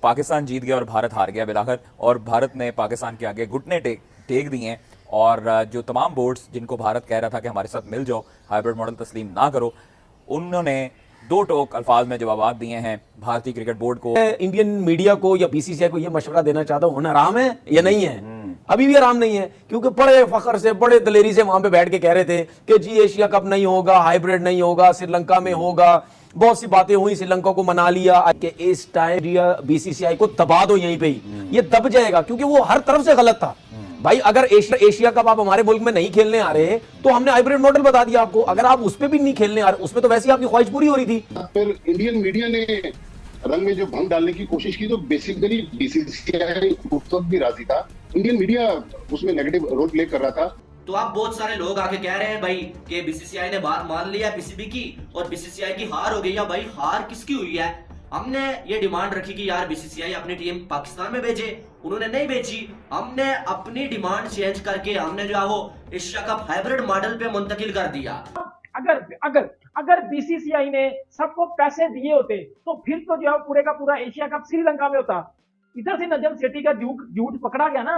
पाकिस्तान जीत गया और भारत हार गया बिलाखर, और भारत ने पाकिस्तान के आगे घुटने टेक दिए हैं। और जो तमाम बोर्ड्स जिनको भारत कह रहा था कि हमारे साथ मिल जाओ, हाइब्रिड मॉडल तस्लीम ना करो, उन्होंने दो टोक अल्फाज में जवाब दिए हैं भारतीय क्रिकेट बोर्ड को। इंडियन मीडिया को या बीसीसीआई को यह मशवरा देना चाहता हूं, आराम है या नहीं है? अभी भी आराम नहीं है, क्योंकि बड़े फखर से, बड़े दलेरी से वहां पे बैठ के कह रहे थे कि जी एशिया कप नहीं होगा, हाइब्रिड नहीं होगा, श्रीलंका में होगा। बहुत सी बातें हुई, श्रीलंका को मना लिया कि इस टाइम बीसीसीआई को दबा दो यहीं पे ही, ये दब जाएगा, क्योंकि वो हर तरफ से गलत था। भाई अगर एशिया कप आप हमारे मुल्क में नहीं खेलने आ रहे तो हमने हाइब्रिड मॉडल बता दिया आपको। अगर आप उस पे भी नहीं खेलने आ रहे, उसमें तो वैसे ही आपकी ख्वाहिश पूरी हो रही थी। फिर इंडियन मीडिया ने रंग में जो भंग डालने की कोशिश की, तो बेसिकली बीसीसीआई उस वक्त भी राजी था, इंडियन मीडिया उसमें नेगेटिव रोल प्ले कर रहा था। तो आप बहुत सारे लोग आके कह रहे हैं भाई कि बीसीसीआई ने बात मान लिया पीसीबी की और बीसीसीआई की हार हो गई। या भाई हार किसकी हुई है? हमने ये डिमांड रखी कि यार बीसीसीआई अपनी टीम पाकिस्तान में भेजे, उन्होंने नहीं भेजी। हमने अपनी डिमांड चेंज करके हमने जो है वो एशिया कप हाइब्रिड मॉडल पे मुंतकिल कर दिया। अगर अगर अगर बीसीसीआई ने सबको पैसे दिए होते तो फिर तो जो है पूरे का पूरा एशिया कप श्रीलंका में होता। इधर से नजम सेठी का झूठ पकड़ा गया ना।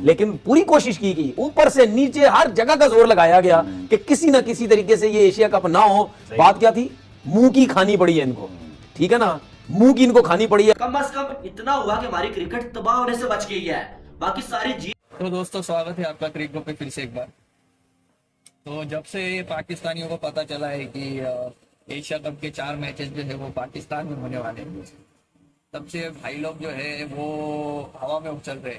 लेकिन पूरी कोशिश की गई, ऊपर से नीचे हर जगह का जोर लगाया गया कि किसी ना किसी तरीके से ये एशिया कप ना हो। बात क्या थी? मुंह की खानी पड़ी है इनको, ठीक है ना, मुंह की इनको खानी पड़ी है। कम से कम इतना हुआ कि हमारी क्रिकेट तबाह होने से बच गई है, बाकी सारी जीत। तो दोस्तों, स्वागत है आपका क्रिकेट पे फिर से एक बार। तो जब से पाकिस्तानियों को पता चला है कि एशिया कप के 4 मैचेस जो है वो पाकिस्तान में होने वाले हैं, तब से भाई लोग जो है वो हवा में उछल रहे।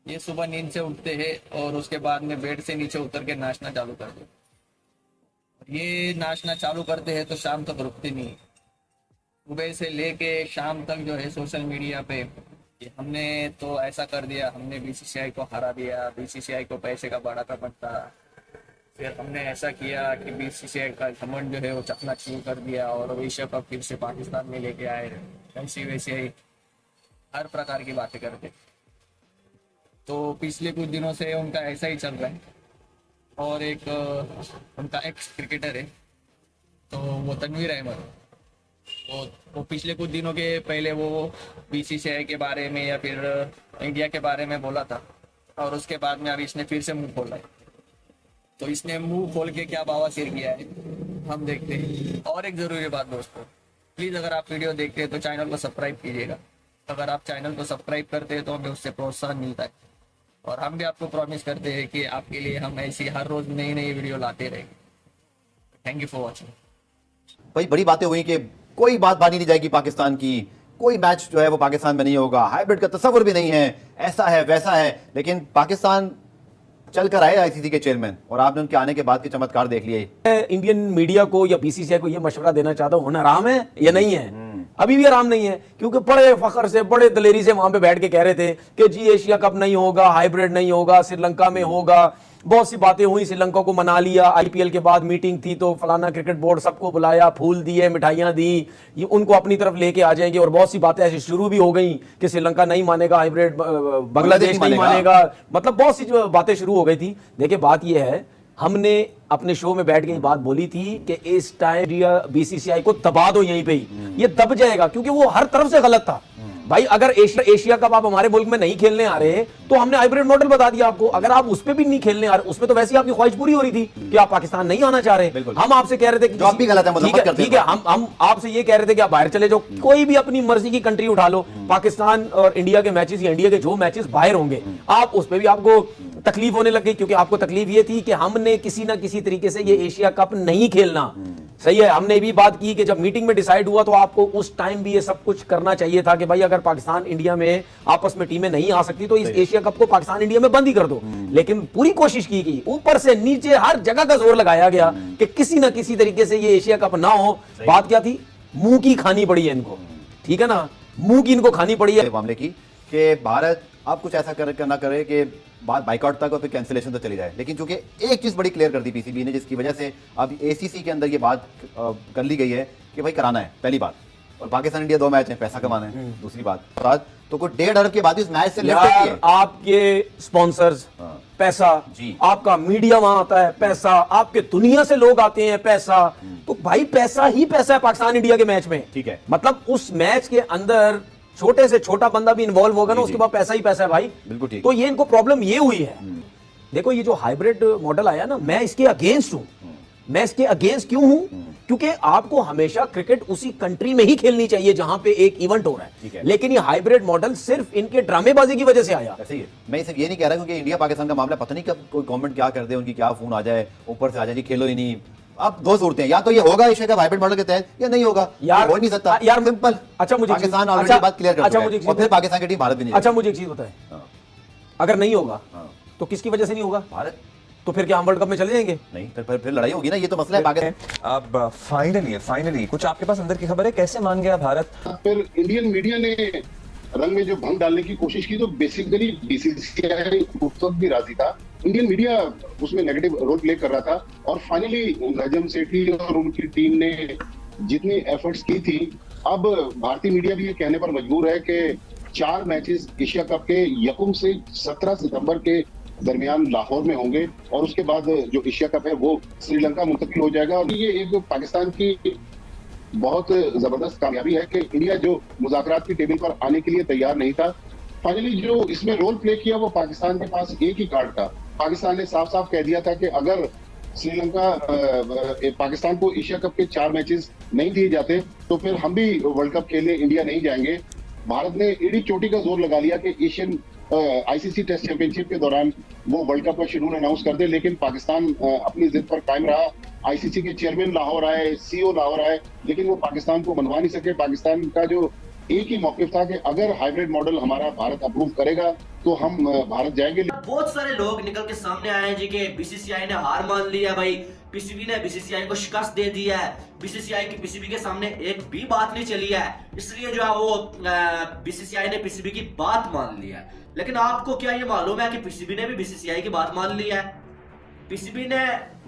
ये सुबह नींद से उठते हैं और उसके बाद में बेड से नीचे उतर के नाचना चालू कर देते। ये नाचना चालू करते हैं तो शाम तक रुकते नहीं। सुबह से लेके शाम तक जो है सोशल मीडिया पे कि हमने तो ऐसा कर दिया, हमने बीसीसीआई को हरा दिया, बीसीसीआई को पैसे का बड़ा था बनता, फिर हमने ऐसा किया कि बीसीसीआई का घमंड जो है वो चकनाचूर कर दिया और एशिया कप फिर से पाकिस्तान में लेके आए। ऐसी वैसे ही हर प्रकार की बातें करते। तो पिछले कुछ दिनों से उनका ऐसा ही चल रहा है। और एक उनका एक्स क्रिकेटर है, तो वो तनवीर अहमद, वो पिछले कुछ दिनों के पहले वो बीसीसीआई के बारे में या फिर इंडिया के बारे में बोला था, और उसके बाद में अभी इसने फिर से मुंह खोला है। तो इसने मुंह खोल के क्या बवासीर किया है हम देखते हैं। और एक जरूरी बात दोस्तों, प्लीज अगर आप वीडियो देखते हैं तो चैनल को सब्सक्राइब कीजिएगा। अगर आप चैनल को सब्सक्राइब करते हैं तो हमें उससे प्रोत्साहन मिलता है, और हम भी आपको प्रॉमिस करते हैं कि आपके लिए हम ऐसी हर रोज नई नई वीडियो लाते रहेंगे। Thank you for watching. भाई बड़ी बातें हुई कि कोई बात मानी नहीं जाएगी पाकिस्तान की, कोई मैच जो है वो पाकिस्तान में नहीं होगा, हाइब्रिड का तस्वर भी नहीं है, ऐसा है वैसा है। लेकिन पाकिस्तान चल कर आए आईसीसी के चेयरमैन, और आपने उनके आने के बाद के चमत्कार देख लिए। इंडियन मीडिया को या बीसीसीआई को यह मशवरा देना चाहता हूं, आराम है या नहीं है? अभी भी आराम नहीं है, क्योंकि बड़े फखर से, बड़े दलेरी से वहां पे बैठ के कह रहे थे कि जी एशिया कप नहीं होगा, हाइब्रिड नहीं होगा, श्रीलंका में होगा। बहुत सी बातें हुई, श्रीलंका को मना लिया, आईपीएल के बाद मीटिंग थी तो फलाना क्रिकेट बोर्ड सबको बुलाया, फूल दिए, मिठाइयां दी, ये उनको अपनी तरफ लेके आ जाएंगे। और बहुत सी बातें ऐसी शुरू भी हो गई कि श्रीलंका नहीं मानेगा हाइब्रिड, बांग्लादेश नहीं मानेगा, मतलब बहुत सी जो बातें शुरू हो गई थी। देखिए बात यह है, हमने अपने शो में बैठ के बात बोली थी कि इस टाइम बीसीसीआई को दबा दो यहीं पे ही, ये दब जाएगा, क्योंकि वो हर तरफ से गलत था। भाई अगर एशिया कप आप हमारे मुल्क में नहीं खेलने आ रहे तो हमने हाइब्रिड मॉडल बता दिया आपको। अगर आप उस पे भी नहीं खेलने आ रहे, उसमें तो वैसे ही आपकी ख्वाहिश पूरी हो रही थी कि आप पाकिस्तान नहीं आना चाह रहे। हम आपसे कह रहे थे कि जो आप भी गलत है, ठीक है, हम आपसे ये कह रहे थे कि आप बाहर चले जाओ, कोई भी अपनी मर्जी की कंट्री उठा लो, पाकिस्तान और इंडिया के मैचेस या इंडिया के जो मैचेस बाहर होंगे, आप उस पर भी आपको तकलीफ होने लग गई, क्योंकि आपको तकलीफ ये थी कि हमने किसी ना किसी तरीके से ये एशिया कप नहीं खेलना। सही है, हमने भी बात की कि जब मीटिंग में डिसाइड हुआ तो आपको उस टाइम भी ये सब कुछ करना चाहिए था कि भाई अगर पाकिस्तान इंडिया में आपस में टीमें नहीं आ सकती तो इस एशिया कप को पाकिस्तान इंडिया में बंद ही कर दो। लेकिन पूरी कोशिश की गई, ऊपर से नीचे हर जगह का जोर लगाया गया कि किसी ना किसी तरीके से ये एशिया कप ना हो। बात क्या थी? मुंह की खानी पड़ी है इनको, ठीक है ना, मुंह की इनको खानी पड़ी है मामले की कि भारत अब कुछ ऐसा करना करे कि बात बाइकआउट तक और फिर कैंसिलेशन तक चली जाए। लेकिन चूंकि एक चीज बड़ी क्लियर कर दी पीसीबी ने, जिसकी वजह से अब एसीसी के अंदर ये बात कर ली गई है कि भाई कराना है, पहली बात। और पाकिस्तान इंडिया 2 मैच है, पैसा कमाना है, दूसरी बात। तो कुछ 1.5 अरब के बाद इस मैच से लिफ्ट आपके स्पॉन्सर्स, पैसा जी, आपका मीडिया वहां आता है, पैसा, आपके दुनिया से लोग आते हैं, पैसा। तो भाई पैसा ही पैसा है पाकिस्तान इंडिया के मैच में, ठीक है। मतलब उस मैच के अंदर छोटे से छोटा बंदा भी इन्वॉल्व होगा ना, उसके बाद पैसा ही पैसा है भाई। बिल्कुल ठीक। तो ये इनको प्रॉब्लम ये हुई है। देखो ये जो हाइब्रिड मॉडल आया ना, मैं इसके अगेंस्ट हूं। मैं इसके अगेंस्ट क्यों हूं? क्योंकि आपको हमेशा क्रिकेट उसी कंट्री में ही खेलनी चाहिए जहां पे एक इवेंट हो रहा है। लेकिन ये हाइब्रिड मॉडल सिर्फ इनके ड्रामेबाजी की वजह से आया। ऐसे ही है। मैं सिर्फ ये नहीं कह रहा क्योंकि इंडिया पाकिस्तान का मामला पता नहीं कब कोई गवर्नमेंट क्या कर दे, उनकी क्या फोन आ जाए, ऊपर से आ जाए जी खेलो ही नहीं। अब दो सूरतें हैं, या तो ये होगा एशिया कप हाइब्रिड मॉडल के तहत या नहीं होगा। यार हो नहीं सकता यार, सिंपल। अच्छा मुझे पाकिस्तान ऑलरेडी बात क्लियर कर अच्छा चुका है, मुझे और फिर पाकिस्तान की टीम भारत भी नहीं। अच्छा मुझे एक चीज बताए, अगर नहीं होगा तो किसकी वजह से नहीं होगा? भारत। तो फिर क्या हम वर्ल्ड कप में चले जाएंगे? नहीं, फिर लड़ाई होगी ना, ये तो मसला है पाकिस्तान। अब फाइनली कुछ आपके पास अंदर की खबर है, कैसे मान गया भारत? फिर इंडियन मीडिया ने रंग में जो भंग डालने की कोशिश की तो बेसिकली बीसीसीआई उस वक्त भी राजी था। इंडियन मीडिया उसमें नेगेटिव रोल प्ले कर रहा था और फाइनली नजम सेठी और उनकी टीम ने जितनी एफर्ट्स की थी, अब भारतीय मीडिया भी ये कहने पर मजबूर है कि 4 मैचेस एशिया कप के यकुम से 17 सितंबर के दरमियान लाहौर में होंगे और उसके बाद जो एशिया कप है वो श्रीलंका मुंतकिल हो जाएगा। और ये एक पाकिस्तान की बहुत जबरदस्त कामयाबी है कि इंडिया जो मुज़ाकरात की टेबल पर आने के लिए तैयार नहीं था, फाइनली जो इसमें रोल प्ले किया वो पाकिस्तान के पास एक ही कार्ड था। पाकिस्तान ने साफ साफ कह दिया था कि अगर श्रीलंका पाकिस्तान को एशिया कप के 4 मैचेस नहीं दिए जाते तो फिर हम भी वर्ल्ड कप खेलने इंडिया नहीं जाएंगे। भारत ने एड़ी चोटी का जोर लगा लिया कि एशियन आईसीसी टेस्ट चैंपियनशिप के दौरान वो वर्ल्ड कप का शेड्यूल अनाउंस कर दे, लेकिन पाकिस्तान अपनी जिद पर कायम रहा। आईसीसी के चेयरमैन लाहौर आए, सीईओ लाहौर आए, लेकिन वो पाकिस्तान को मनवा नहीं सके। पाकिस्तान का जो एक ही मौकिफ था कि अगर हाइब्रिड मॉडल हमारा भारत अप्रूव करेगा तो हम भारत जाएंगे। बहुत सारे लोग निकल के सामने आए हैं जी कि बीसीसीआई ने हार मान ली है भाई, पीसीबी ने बीसीसीआई को शिकस्त दे दी है, बीसीसीआई की पीसीबी के सामने एक भी बात नहीं चली है, इसलिए जो है वो बीसीसीआई ने पीसीबी की बात मान ली है। लेकिन आपको क्या ये मालूम है कि पीसीबी ने भी बीसीसीआई की बात मान ली है? पीसीबी ने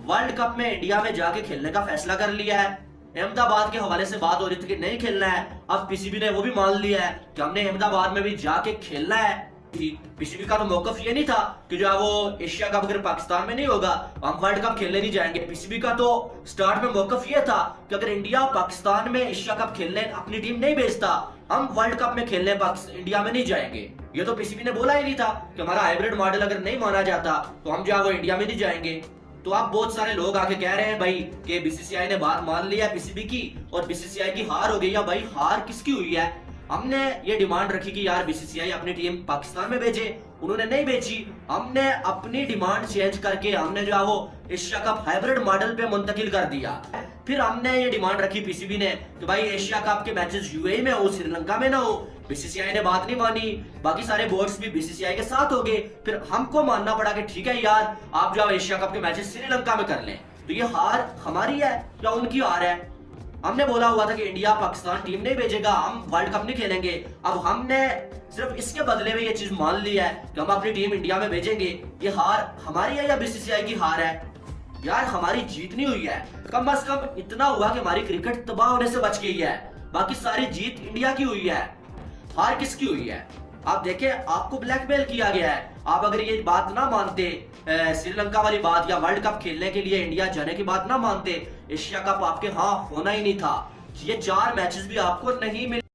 वर्ल्ड कप में इंडिया में जाके खेलने का फैसला कर लिया है। अहमदाबाद के हवाले से बात हो रही थी कि नहीं खेलना है, अब पीसीबी ने वो भी मान लिया है कि हमने अहमदाबाद में भी जाके खेलना है। पीसीबी का तो मौकफ ये नहीं था कि जो है वो एशिया कप अगर पाकिस्तान में नहीं होगा हम वर्ल्ड कप खेलने नहीं जाएंगे। पीसीबी का तो स्टार्ट में मौकफ ये था कि अगर इंडिया पाकिस्तान में एशिया कप खेलने अपनी टीम नहीं भेजता हम वर्ल्ड कप में खेलने इंडिया में नहीं जाएंगे। ये तो पीसीबी ने बोला ही नहीं था कि हमारा हाइब्रिड मॉडल अगर नहीं माना जाता तो हम जो है वो इंडिया में नहीं जाएंगे। तो आप बहुत सारे लोग आके कह रहे हैं भाई कि बीसीसीआई ने बात मान ली है पीसीबी की और बीसीसीआई की हार हो गई है। भाई हार किसकी हुई है? हमने ये डिमांड रखी कि यार बीसीसीआई अपनी टीम पाकिस्तान में भेजे, उन्होंने नहीं भेजी। हमने अपनी डिमांड चेंज करके हमने जो है वो एशिया कप हाइब्रिड मॉडल पे मुंतकिल कर दिया। फिर हमने ये डिमांड रखी पीसीबी ने कि भाई एशिया कप के मैचेस यूएई में हो, श्रीलंका में ना हो। बीसीसीआई ने बात नहीं मानी, बाकी सारे बोर्ड्स भी बीसीसीआई के साथ हो गए। फिर हमको मानना पड़ा कि ठीक है यार आप जो एशिया कप के मैचेस श्रीलंका में कर लें। तो ये हार हमारी है या उनकी हार है? हमने बोला हुआ था कि इंडिया पाकिस्तान टीम नहीं भेजेगा, हम वर्ल्ड कप नहीं खेलेंगे। अब हमने सिर्फ इसके बदले में ये चीज मान ली है कि हम अपनी टीम इंडिया में भेजेंगे। ये हार हमारी है या बीसीसीआई की हार है? यार हमारी जीत नहीं हुई है, कम से कम इतना हुआ कि हमारी क्रिकेट तबाह होने से बच गई है, बाकी सारी जीत इंडिया की हुई है। हार किसकी हुई है? आप देखें आपको ब्लैकमेल किया गया है। आप अगर ये बात ना मानते, श्रीलंका वाली बात या वर्ल्ड कप खेलने के लिए इंडिया जाने की बात ना मानते, एशिया कप आपके हाँ होना ही नहीं था। ये 4 मैचेस भी आपको नहीं मिले।